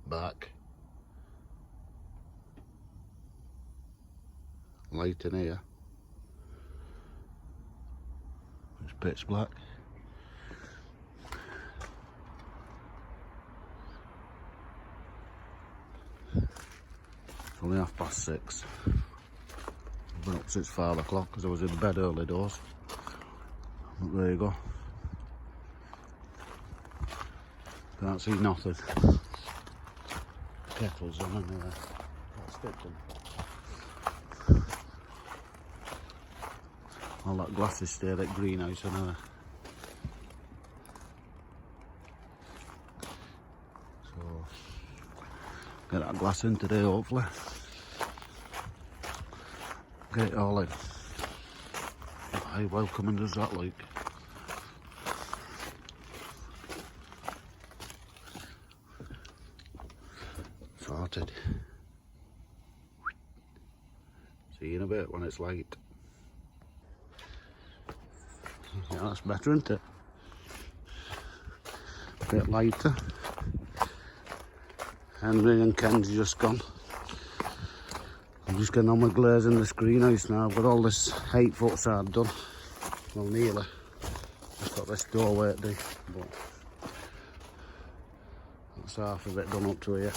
back. Light in here. It's pitch black. It's only 6:30. I've been up since 5 o'clock because I was in bed early doors. But there you go. Can't see nothing. Kettles on anyway. Can't stick them. All that glasses stay at greenhouse anyway. So get that glass in today hopefully. Get it all in. How welcoming does that look? Sorted. See you in a bit when it's light. Yeah, that's better, isn't it? A bit lighter. Henry and Ken's just gone. I'm just getting on with glazing this greenhouse now. I've got all this 8-foot side done. Well, nearly. Just got this doorway to do, but that's half of it done up to here.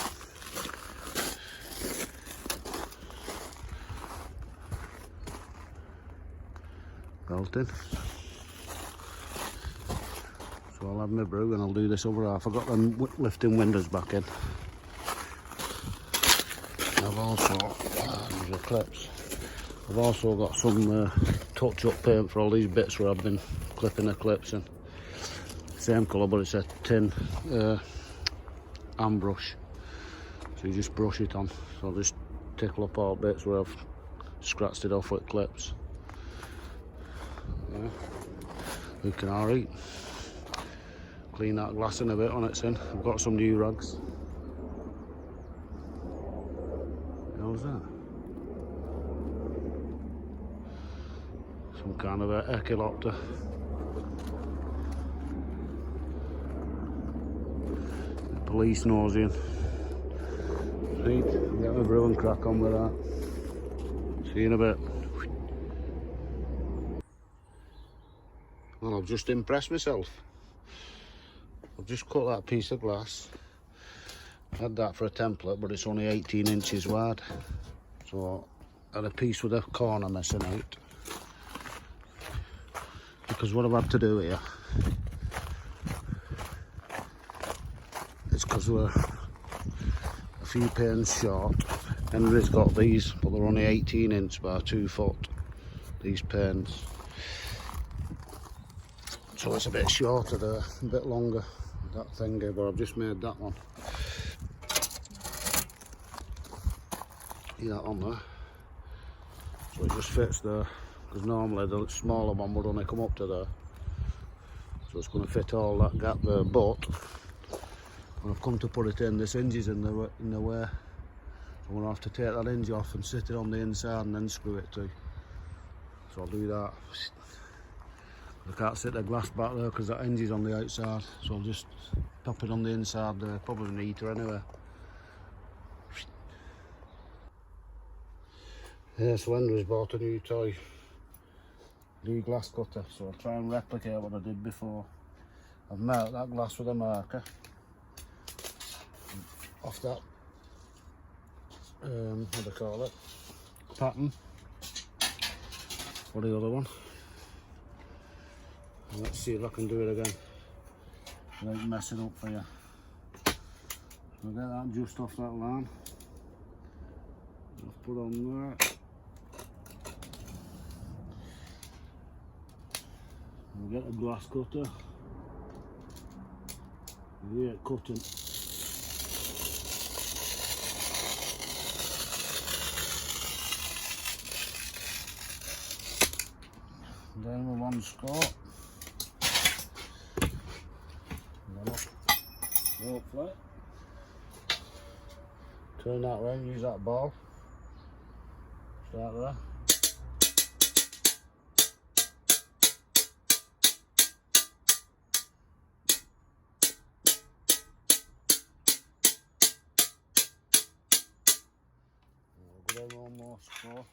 Belting. So I'll have my brew and I'll do this other half. I've got them lifting windows back in. I've also, these are clips. I've also got some touch-up paint for all these bits where I've been clipping the clips in. Same colour, but it's a tin hand brush. So you just brush it on. So I'll just tickle up all bits where I've scratched it off with clips. Yeah. Looking alright. Clean that glass in a bit when it's in. I've got some new rags. How's that? Some kind of a echolopter. The police nosing. Right, get my brew and crack on with that. See you in a bit. Well, I've just impressed myself. I've just cut that piece of glass. I had that for a template, but it's only 18 inches wide. So I had a piece with a corner missing out. Because what I've had to do here is because we're a few pins short. Henry's got these, but they're only 18 inch by 2 foot. These pins. So it's a bit shorter there, a bit longer, that thingy, but I've just made that one. See that on there? So it just fits there, because normally the smaller one would only come up to there. So it's going to fit all that gap there, but when I've come to put it in, this hinge is in the way. So I'm going to have to take that hinge off and sit it on the inside and then screw it to. So I'll do that. I can't sit the glass back there because that hinge is on the outside, so I'll just pop it on the inside there, probably an heater anyway. Yeah, so Henry's bought a new toy, new glass cutter, so I'll try and replicate what I did before. I've marked that glass with a marker off that, what do they call it, pattern, or the other one. Let's see if I can do it again without messing up for you. I'll get that just off that line. I'll put on there. I'll get a glass cutter. I'll get it cutting. Down with one score. Hopefully. Turn that round, use that ball. Start there. them almost full.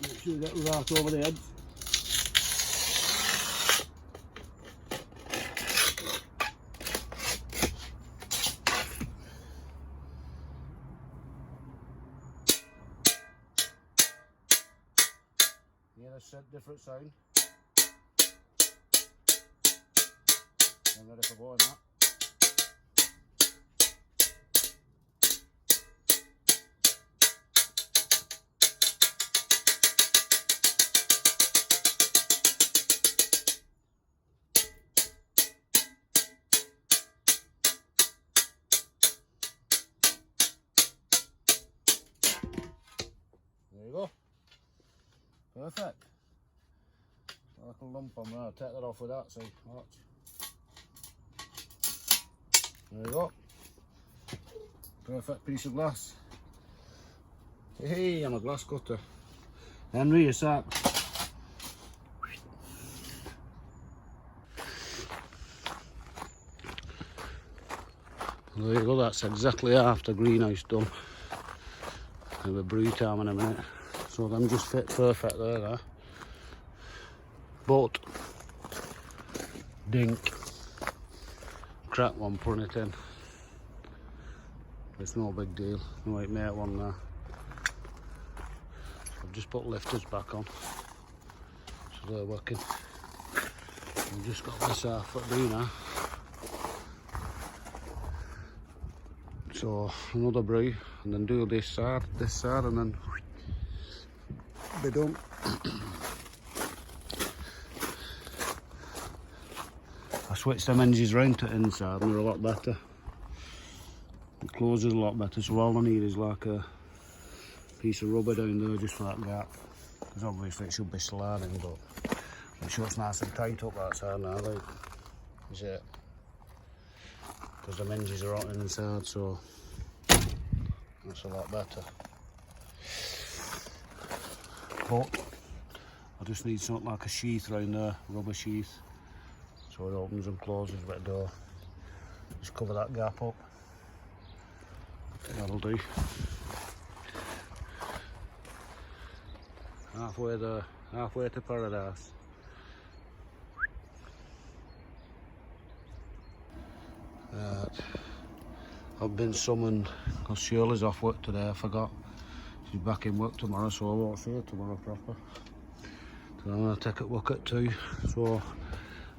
Make sure you get right over the edge. Yeah, that's a different sound. I'm ready for going that. There you go. Perfect. Like a lump on there. Take that off with that, see. Watch. There you go. Perfect piece of glass. Hey, I'm a glass cutter. Henry, you're sack. There you go, that's exactly half the greenhouse done. Have a brew time in a minute. So them just fit perfect there. But dink, crack one putting it in. It's no big deal. No, it made one there. I've just put lifters back on, so they're working. I've just got this half foot do now. So another brew, and then do this side, and then be done. I switched them hinges round to inside and they're a lot better. It closes a lot better, so all I need is like a piece of rubber down there just for that gap. Because obviously it should be sliding, but make sure it's nice and tight up that side now, like. Is it? Because the hinges are on inside, so that's a lot better. But I just need something like a sheath around there, rubber sheath, so it opens and closes with a door. Just cover that gap up. That'll do. Halfway there, halfway to paradise. Right. I've been summoned because Shirley's off work today, I forgot. She's back in work tomorrow, so I won't see her tomorrow proper. So I'm going to take a look at 2. So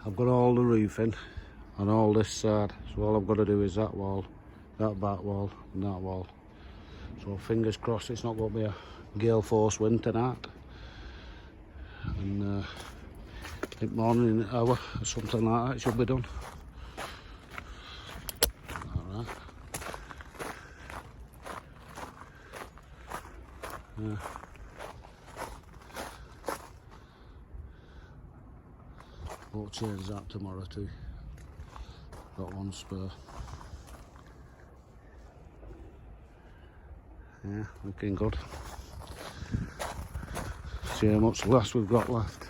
I've got all the roofing on all this side. So all I've got to do is that wall, that back wall and that wall. So fingers crossed it's not going to be a gale force wind tonight. And I think morning in an hour or something like that it should be done. Alright. Yeah. We'll change that tomorrow too. Got one spare. Yeah, looking good. See how much glass we've got left.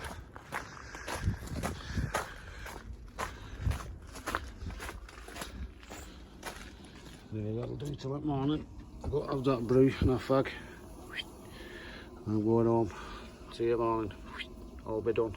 Yeah, that'll do till that morning. I've got to have that brew and a fag. I'm going home. See you morning. All be done.